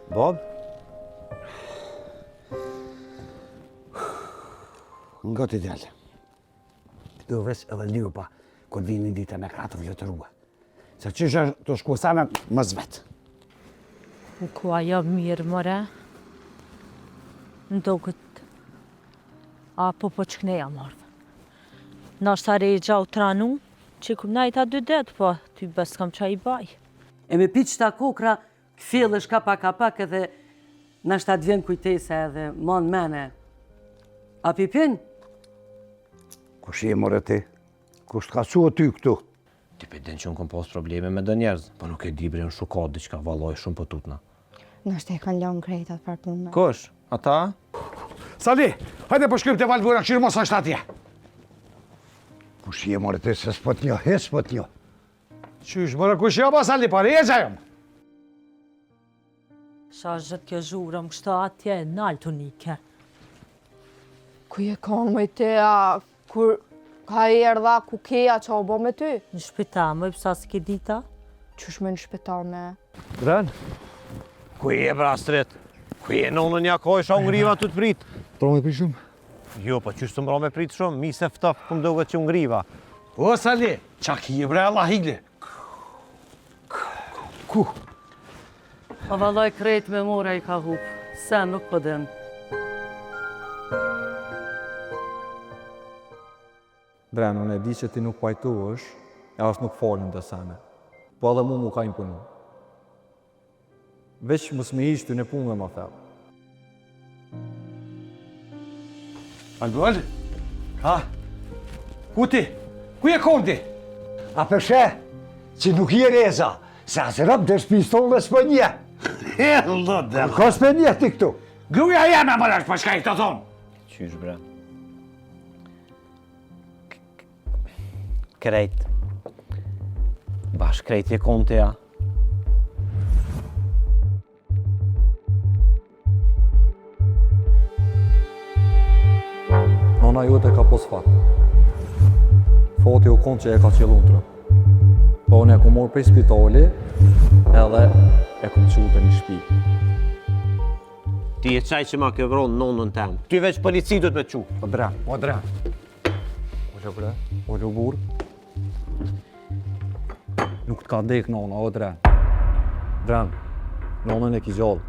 Bob? Nga t'i djallë. Do vesh edhe ljupa, kër vini ditën e 4 vjetërua. Se që është të shkusana më zvetë. U ku ajo mirë, more. Në doket. Apo po qkneja mardhe. Nashtë are i gjau tranu, që kum najta 2 det, po ty bes kam qa i baj. E me pi qëta kokra, këfillësh ka pak edhe nashtë atë vjen kujtese edhe mon mene. A pipin? Kush je more ti? Kush t'ka su ty këtu? Ti pe den që unë kom pas probleme me dë njerëz, po nuk e di bre në shukat diqka valoj shumë për tutna. Nështë e kanë lënë krejtat për punë. Kush? Ata? Sali, hajde po shkrim të valbura, këshirë mos është atje. Kush je more ti, se s'pot njo, s'pot njo. Qysh, more kush je, ba Sali, pare e gjajëm. Sa zhët kjo zhurëm, kështu atje, naltë unike. Ku je konë me te, kur ka i erdha ku keja që o bo me ty? Në shpita, më pësa s'ke dita? Qysh me në shpita me? Dren? Ku je bra stret? Ku je nonën ja ko isha ngriva të prit? Pro me prit shumë? Jo, po qysh të mbro me prit shumë, mi se ftaf këm doge që ngriva. O, Sali, qa ki je bre, Allah higli. Ku? Pa valoj krejt me mora i ka hup, se nuk po den. Dren, unë e di që ti nuk pajtu është, e as nuk falën të sene. Po edhe mu ka impunu. Veç mos me ishtë ty në punë më thellë. Albol? Ha? Ku ti? Ku je kondi? A përshe, që nuk je reza, se asë rëpë dhe shpistonë dhe s'pënje. Hello, dhe. Ka s'pënje ti këtu? Gruja jeme më është për shka i të thonë. Qysh bre? Krejt. Bash krejt je konte ja. Nona jote ka pos fat. Fati u konë që e ka qëllun tërë. Po unë e ku morë prej spitali, edhe e ku qute një shpi. Ti e qaj që ma ke vronë nonën tem. Ty veç polici du të me qu. O dren, o dren. Ollë bre, ollë burë. Nuk t'ka dek nona, o dren. Dren, nonën e ki gjallë.